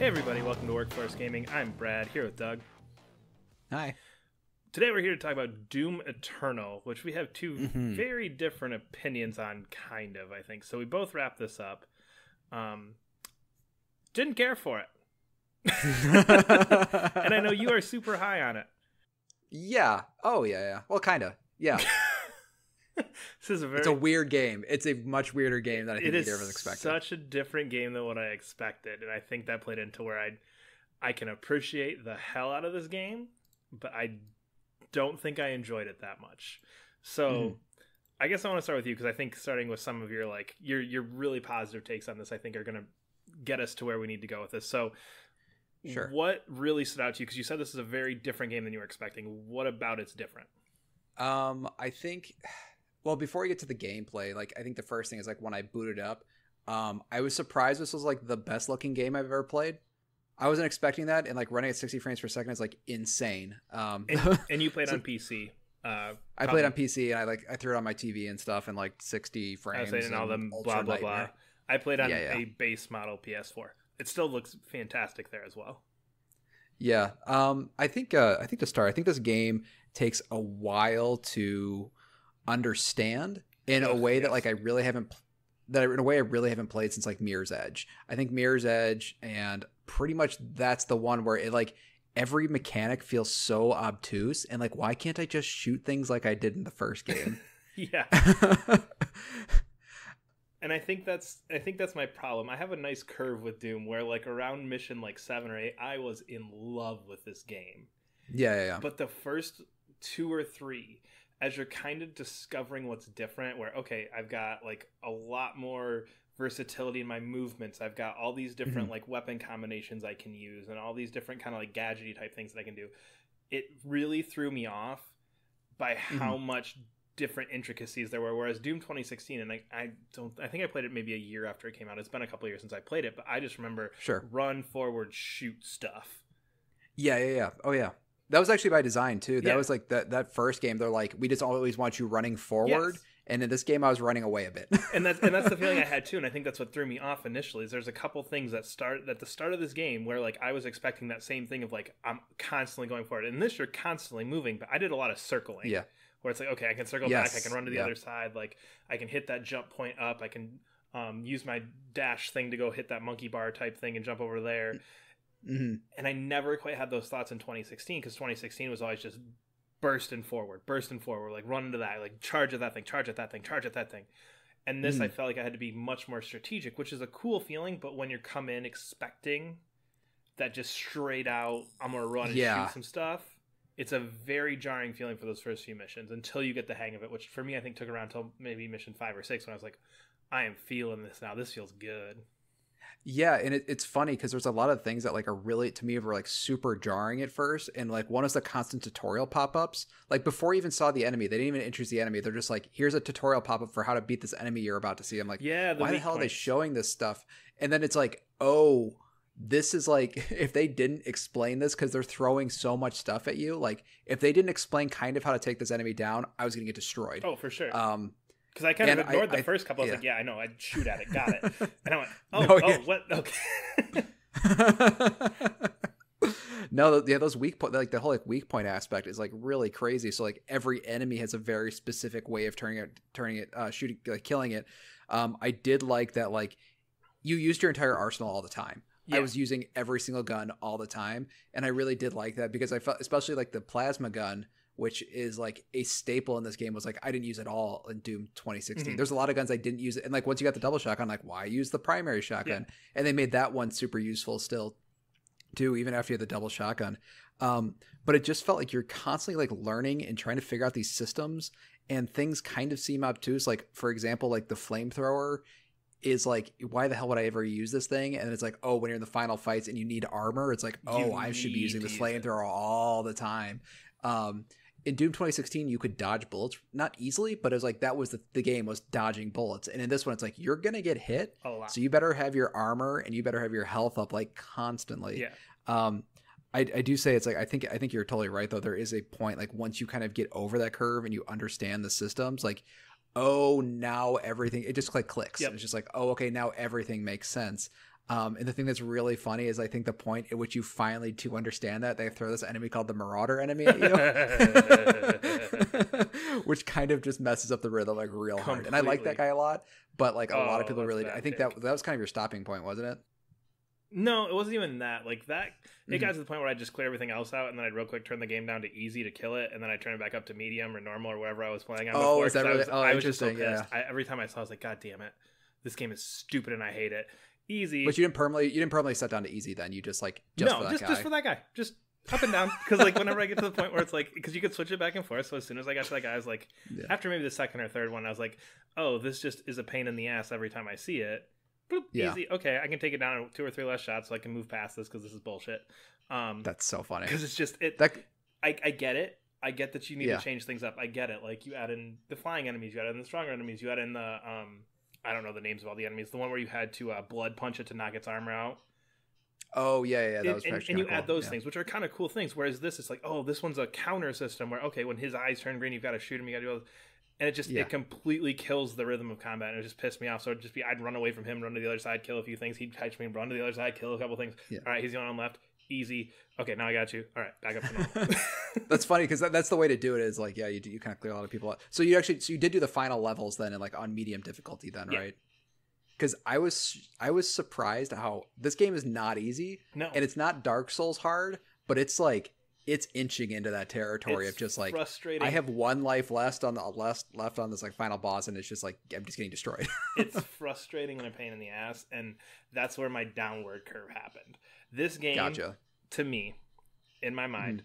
Hey everybody, welcome to Workforce Gaming. I'm Brad, here with Doug. Hi. Today we're here to talk about Doom Eternal, which we have two very different opinions on, kind of, I think. So we both wrapped this up. Didn't care for it. And I know you are super high on it. Yeah. Oh, yeah. Well, kind of. Yeah. It's a weird game. It's a much weirder game than I think either of us expected. It is such a different game than what I expected, and I think that played into where I can appreciate the hell out of this game, but I don't think I enjoyed it that much. So I guess I want to start with you, because I think starting with some of your your really positive takes on this, I think are going to get us to where we need to go with this. So sure. What really stood out to you? Because you said this is a very different game than you were expecting. What about it's different? I think... Well, before we get to the gameplay, I think the first thing is when I booted up, I was surprised this was the best looking game I've ever played. I wasn't expecting that, and running at 60 frames per second is insane. And you played on PC. I played on PC, and I threw it on my TV and stuff, and 60 frames. I was saying all them blah blah blah. I played on a base model PS4. It still looks fantastic there as well. Yeah, I think to start, I think this game takes a while to understand in a way that I really haven't played since Mirror's Edge. I think Mirror's Edge, and pretty much that's the one where it every mechanic feels so obtuse, and why can't I just shoot things like I did in the first game? Yeah. And I think that's my problem. I have a nice curve with Doom where around mission 7 or 8 I was in love with this game. Yeah. But the first 2 or 3, as you're kind of discovering what's different, where, okay, I've got a lot more versatility in my movements. I've got all these different weapon combinations I can use, and all these different kind of gadgety type things that I can do. It really threw me off by how much different intricacies there were. Whereas Doom 2016, and I think I played it maybe a year after it came out. It's been a couple of years since I played it, but I just remember run, forward, shoot stuff. Yeah. Oh yeah. That was actually by design too. That was that first game. They're we just always want you running forward, and in this game, I was running away a bit. and that's the feeling I had too. And I think that's what threw me off initially. Is there's a couple things that start at the start of this game where I was expecting that same thing of I'm constantly going forward. And this, you're constantly moving, but I did a lot of circling. Yeah. Where it's okay, I can circle back, I can run to the other side. I can hit that jump point up. I can use my dash thing to go hit that monkey bar type thing and jump over there. And I never quite had those thoughts in 2016, because 2016 was always just bursting forward, run into that, charge at that thing, charge at that thing, charge at that thing. And this, I felt I had to be much more strategic, which is a cool feeling, but when you come in expecting that just straight out, I'm going to run and shoot some stuff, it's a very jarring feeling for those first few missions until you get the hang of it, which for me I think took around until maybe mission 5 or 6 when I was I am feeling this now. This feels good. Yeah, and it's funny because there's a lot of things that are really, to me, were super jarring at first, and one is the constant tutorial pop-ups. Before you even saw the enemy, they didn't even introduce the enemy. They're just here's a tutorial pop-up for how to beat this enemy you're about to see. I'm why the hell are they showing this stuff? And then it's oh, this is if they didn't explain this, because they're throwing so much stuff at you, if they didn't explain kind of how to take this enemy down, I was gonna get destroyed. Oh, for sure. Because I kind of ignored the first couple. I was I know, I'd shoot at it, got it. And I went, what? Okay. No, those weak point, the whole weak point aspect is really crazy. So every enemy has a very specific way of turning it, shooting, killing it. I did like that. You used your entire arsenal all the time. Yeah. I was using every single gun all the time, and I really did like that, because I felt, especially the plasma gun, which is a staple in this game, was I didn't use it all in Doom 2016. There's a lot of guns I didn't use, and once you got the double shotgun, why use the primary shotgun? Yeah. And they made that one super useful still too, even after you had the double shotgun. But it just felt you're constantly learning and trying to figure out these systems, and things kind of seem obtuse. For example, the flamethrower is why the hell would I ever use this thing? And it's oh, when you're in the final fights and you need armor, it's oh, I should be using this flamethrower all the time. In Doom 2016, you could dodge bullets, not easily, but it was that was the game, was dodging bullets. And in this one, it's you're gonna get hit, so you better have your armor and you better have your health up constantly. Yeah. I do say it's I think you're totally right, though. There is a point once you kind of get over that curve and you understand the systems, oh, now everything, it just clicks. Yep. It's just oh, okay, now everything makes sense. And the thing that's really funny is I think the point at which you finally to understand that they throw this enemy called the Marauder enemy at you, which kind of just messes up the rhythm like real hard. And I like that guy a lot, but like a lot of people really, I think that was kind of your stopping point, wasn't it? No, it wasn't even that. Like that, it got to the point where I'd just clear everything else out, and then I'd real quick turn the game down to easy to kill it, and then I'd turn it back up to medium or normal or whatever I was playing on. Oh, is that really? I was just so pissed. Every time I saw, I was like, God damn it, this game is stupid and I hate it. Easy. But you didn't permanently set down to easy then. You just for that guy. Just for that guy. Just up and down. Because like whenever I get to the point where it's like, because you could switch it back and forth. So as soon as I got to that guy, I was like, after maybe the second or third one, I was like, oh, this just is a pain in the ass every time I see it. Boop, easy. Okay, I can take it down in 2 or 3 less shots, so I can move past this because this is bullshit. That's so funny. Because it's just I get it. I get that you need to change things up. I get it. Like you add in the flying enemies, you add in the stronger enemies, you add in the I don't know the names of all the enemies. The one where you had to blood punch it to knock its armor out. Oh yeah, that was and you add those things, which are kind of cool things. Whereas this is like, oh, this one's a counter system where when his eyes turn green, you've got to shoot him. You got to do all this. And it completely kills the rhythm of combat, and it just pissed me off. So it'd just be I'd run away from him, run to the other side, kill a few things. He'd catch me, run to the other side, kill a couple things. Yeah. All right, he's the only one left. Easy. Okay, now I got you. All right, back up to normal. That's funny because that's the way to do it. Is like, you kind of clear a lot of people out. So you did do the final levels then, and like on medium difficulty then, right? Because I was surprised how this game is not easy. No, and it's not Dark Souls hard, but it's like it's inching into that territory of just like frustrating. I have 1 life left on this like final boss, and it's just like I'm just getting destroyed. It's frustrating and a pain in the ass, and that's where my downward curve happened. This game, to me, in my mind,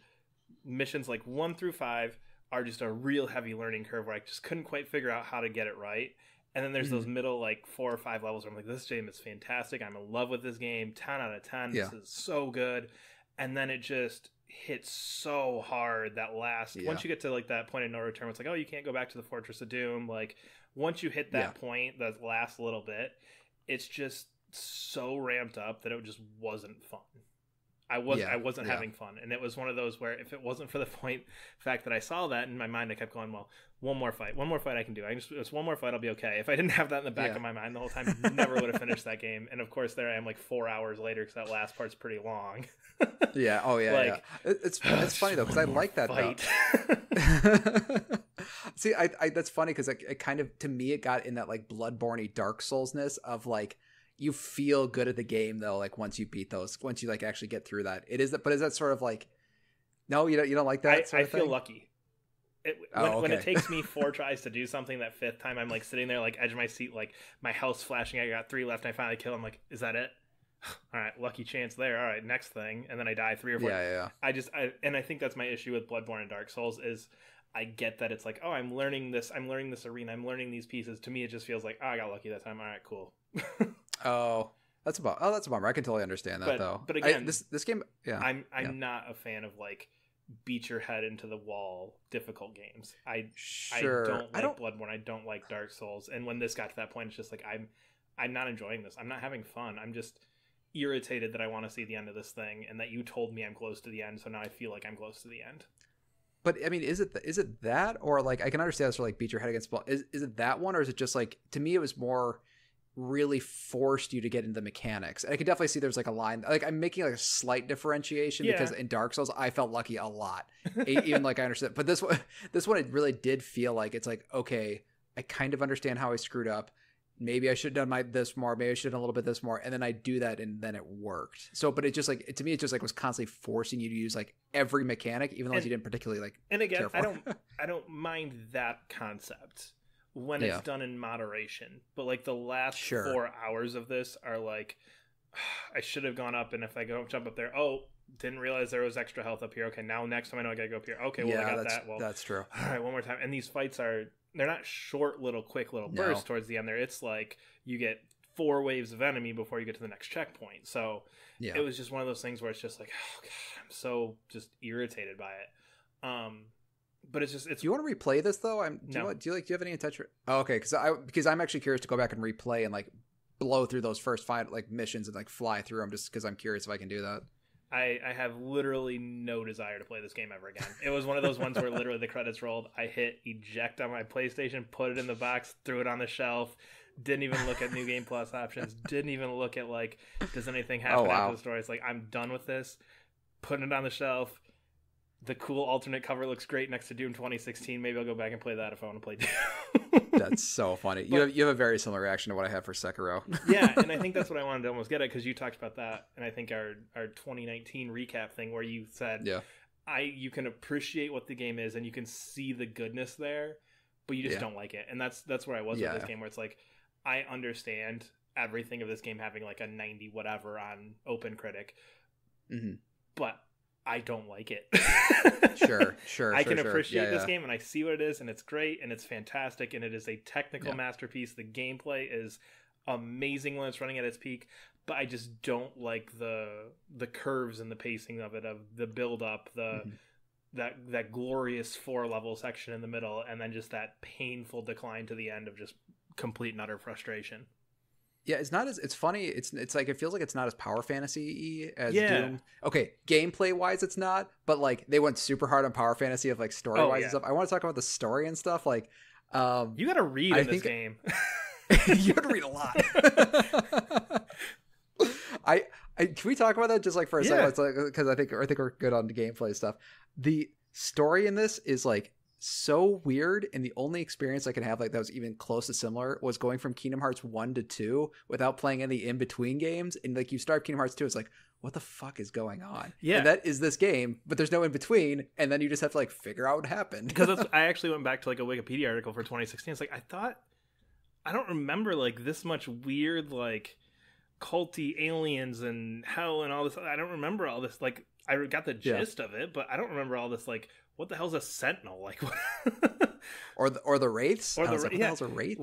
missions like 1 through 5 are just a real heavy learning curve where I just couldn't quite figure out how to get it right. And then there's those middle like 4 or 5 levels where I'm like, this game is fantastic. I'm in love with this game. 10 out of 10. This is so good. And then it just hits so hard that once you get to like that point of no return, it's like, oh, you can't go back to the Fortress of Doom. Like once you hit that point, that last little bit, it's just so ramped up that it just wasn't fun. I wasn't having fun, and it was one of those where if it wasn't for the fact that I saw that in my mind, I kept going, well, one more fight I can do. Just one more fight, I'll be okay. If I didn't have that in the back of my mind the whole time, I never would have finished that game. And of course, there I am like 4 hours later because that last part's pretty long. It's funny though because I like that fight. See, I that's funny because it kind of to me it got in that like Bloodborne-y Dark Souls-ness of like. You feel good at the game though, like once you beat those, once you like actually get through that. It is that, but is that sort of like, no, you don't like that? I feel lucky. When it takes me 4 tries to do something, that 5th time I'm like sitting there like edge of my seat, like my health's flashing. I got 3 left. And I finally kill. I'm like, is that it? All right, lucky chance there. All right, next thing, and then I die 3 or 4. Yeah. I think that's my issue with Bloodborne and Dark Souls is I get that it's like, oh, I'm learning this arena, I'm learning these pieces. To me, it just feels like, oh, I got lucky that time. All right, cool. That's a bummer. I can totally understand that though. But again, this game, I'm not a fan of like beat your head into the wall difficult games. I don't like Bloodborne. I don't like Dark Souls. And when this got to that point, it's just like I'm not enjoying this. I'm not having fun. I'm just irritated that I want to see the end of this thing, and that you told me I'm close to the end. So now I feel like I'm close to the end. But I mean, is it that, or like I can understand this for like beat your head against the wall. Is it that one, or is it just like to me it was more really forced you to get into the mechanics. And I could definitely see there's like a line, like I'm making like a slight differentiation because in Dark Souls I felt lucky a lot, even like I understand. But this one it really did feel like it's like, okay, I kind of understand how I screwed up. Maybe I should have done this more. Maybe I should have done a little bit this more, and then I do that, and then it worked. So, but it just like to me, it just like was constantly forcing you to use like every mechanic, even though you didn't particularly like. And again, I don't mind that concept when it's done in moderation, but like the last 4 hours of this are like, I should have gone up, and if I jump up there, didn't realize there was extra health up here. Okay, now next time I know I gotta go up here. Okay, well I got that. Well, that's true. All right, one more time. And these fights they're not short, quick little bursts towards the end there. It's like you get 4 waves of enemy before you get to the next checkpoint. So it was just one of those things where it's just like, oh god, I'm so just irritated by it. But it's just, do you want to replay this though? Do you have any intention? Oh, okay. Because I'm actually curious to go back and replay and like blow through those first 5 like missions and like fly through them just because I'm curious if I can do that. I have literally no desire to play this game ever again. It was one of those ones where literally the credits rolled. I hit eject on my PlayStation, put it in the box, threw it on the shelf, Didn't even look at New Game Plus options. Didn't even look at like, does anything happen after the story? It's like, I'm done with this. Putting it on the shelf. The cool alternate cover looks great next to Doom 2016. Maybe I'll go back and play that if I want to play Doom. That's so funny. You have a very similar reaction to what I have for Sekiro. Yeah, and I think that's what I wanted to almost get at, because you talked about that, and I think our 2019 recap thing where you said, you can appreciate what the game is and you can see the goodness there, but you just don't like it. And that's where I was with this game, where it's like, I understand everything of this game having like a 90 whatever on OpenCritic, but I don't like it. Sure. I can appreciate this game, and I see what it is, and it's great, and it's fantastic, and it is a technical masterpiece. The gameplay is amazing when it's running at its peak, but I just don't like the curves and the pacing of it, of the build up, that glorious 4-level section in the middle, and then just that painful decline to the end of just complete and utter frustration. Yeah, it's funny. It's like, it feels like it's not as power fantasy as Doom. Okay, gameplay wise, it's not, but like they went super hard on power fantasy of like story wise and stuff. I want to talk about the story and stuff. Like, you got to read this game. You got to read a lot. Can we talk about that just like for a second? Because I think we're good on the gameplay stuff. The story in this is like so weird, and the only experience I could have like that was even close to similar was going from Kingdom Hearts 1 to 2 without playing any in-between games. And like, you start Kingdom Hearts 2, it's like, what the fuck is going on? Yeah, and that is this game, but there's no in-between, and then you just have to like figure out what happened. Because I actually went back to like a Wikipedia article for 2016. It's like, I don't remember like this much weird like culty aliens and hell and all this. I don't remember all this. Like, I got the gist of it, but I don't remember all this like, what the hell's a sentinel? Like, what? or the wraiths? What the hell's a wraith?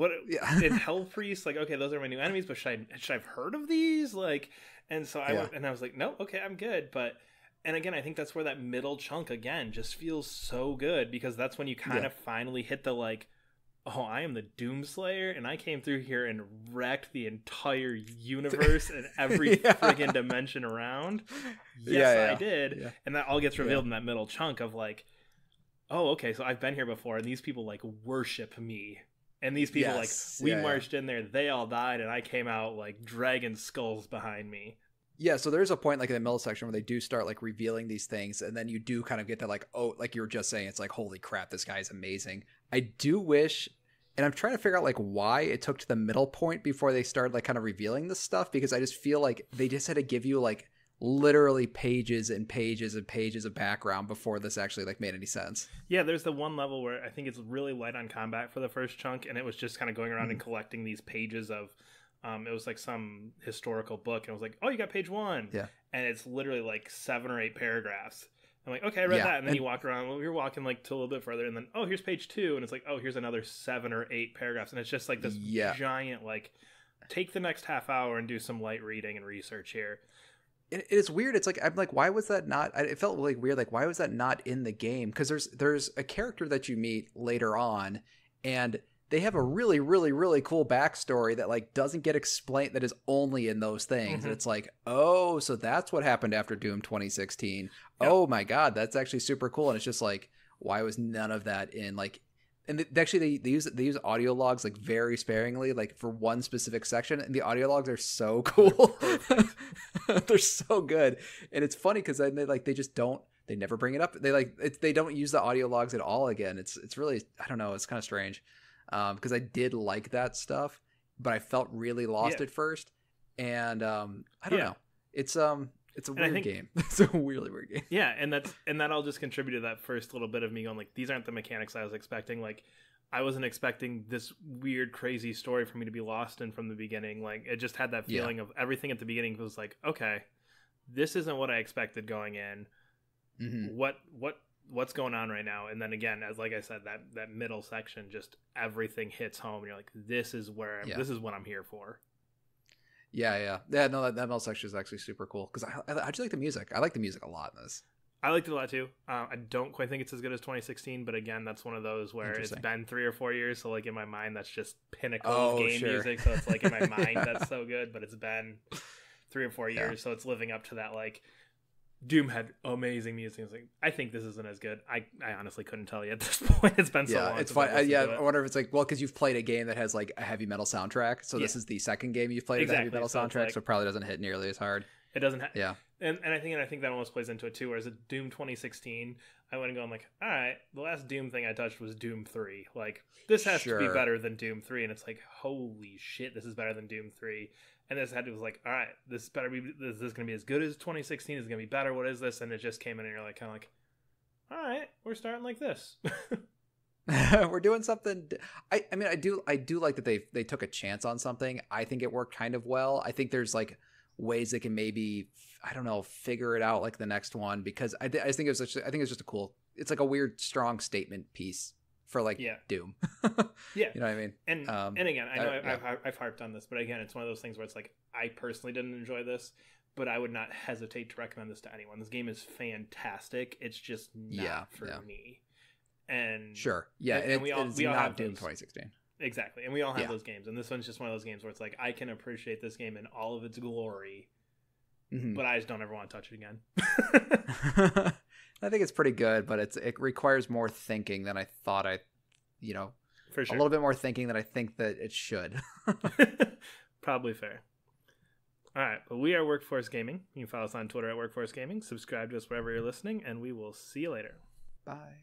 In Hell Priest, like, okay, those are my new enemies, but should I have heard of these? Like, and so I went, and I was like, no, okay, I'm good. But, and again, I think that's where that middle chunk again just feels so good, because that's when you kind of finally hit the like, oh, I am the Doomslayer, and I came through here and wrecked the entire universe and every friggin' dimension around. Yes, I did. Yeah. And that all gets revealed in that middle chunk of like, oh, okay, so I've been here before, and these people like worship me. And these people we marched in there, they all died, and I came out like dragon skulls behind me. Yeah, so there's a point like in the middle section where they do start like revealing these things, and then you do kind of get that like, oh, like you were just saying, it's like, holy crap, this guy is amazing. I do wish, and I'm trying to figure out like why it took to the middle point before they started like kind of revealing this stuff, because I just feel like they just had to give you like literally pages and pages and pages of background before this actually like made any sense. Yeah, there's the one level where I think it's really light on combat for the first chunk, and it was just kind of going around and collecting these pages of it was like some historical book, and it was like, oh, you got page 1. Yeah. And it's literally like 7 or 8 paragraphs. I'm like, okay, I read that. And then you walk around, you're walking like to a little bit further, and then, oh, here's page 2. And it's like, oh, here's another 7 or 8 paragraphs. And it's just like this giant, like, take the next half hour and do some light reading and research here. It is weird. It's like, I'm like, why was that not? It felt really weird. Like, why was that not in the game? Because there's a character that you meet later on, and they have a really, really, really cool backstory that like doesn't get explained, that is only in those things. And it's like, oh, so that's what happened after Doom 2016. Yep. Oh my God, that's actually super cool. And it's just like, why was none of that in like? And actually, they use audio logs like very sparingly, like for one specific section, and the audio logs are so cool. They're so good, and it's funny because then they never bring it up. They don't use the audio logs at all again. It's really, I don't know, it's kind of strange, because I did like that stuff, but I felt really lost at first, and I don't know. It's a weird game. It's a really weird game. Yeah, and that all just contributed to that first little bit of me going like, these aren't the mechanics I was expecting. Like, I wasn't expecting this weird, crazy story for me to be lost in from the beginning. Like, it just had that feeling of everything at the beginning was like, okay, this isn't what I expected going in. Mm-hmm. What's going on right now? And then again, as like I said, that middle section, just everything hits home, and you're like, this is this is what I'm here for. Yeah. No, that middle section is actually super cool, because I just like the music. I like the music a lot in this. I liked it a lot too. I don't quite think it's as good as 2016, but again, that's one of those where it's been 3 or 4 years, so like in my mind, that's just pinnacle of game music. So it's like in my mind, that's so good, but it's been 3 or 4 years, so it's living up to that like Doom had amazing music. I think this isn't as good. I honestly couldn't tell you at this point. It's been so long. It's fine. I wonder if it's like, well, because you've played a game that has like a heavy metal soundtrack. So this is the second game you've played with a heavy metal soundtrack, so it probably doesn't hit nearly as hard. It doesn't. And I think that almost plays into it too. Whereas at Doom 2016, I went and going like, all right, the last Doom thing I touched was Doom 3. Like this has to be better than Doom 3, and it's like, holy shit, this is better than Doom 3. And this was like, all right, this better be. This is going to be as good as 2016. Is going to be better. What is this? And it just came in, and you're like, kind of like, all right, we're starting like this. We're doing something. I mean, I do like that they took a chance on something. I think it worked kind of well. I think there's like ways they can maybe, I don't know, figure it out like the next one, because I think it was just a cool. It's like a weird, strong statement piece for like Doom. Yeah, you know what I mean. And again, I know I've harped on this, but again, it's one of those things where it's like, I personally didn't enjoy this, but I would not hesitate to recommend this to anyone. This game is fantastic. It's just not for me. And and we all have Doom 2016. Exactly, and we all have those games, and this one's just one of those games where it's like, I can appreciate this game in all of its glory, but I just don't ever want to touch it again. I think it's pretty good, but it requires more thinking than I thought. For sure, a little bit more thinking than I think that it should. Probably fair. All right, but we are Workforce Gaming. You can follow us on Twitter at Workforce Gaming. Subscribe to us wherever you're listening, and we will see you later. Bye.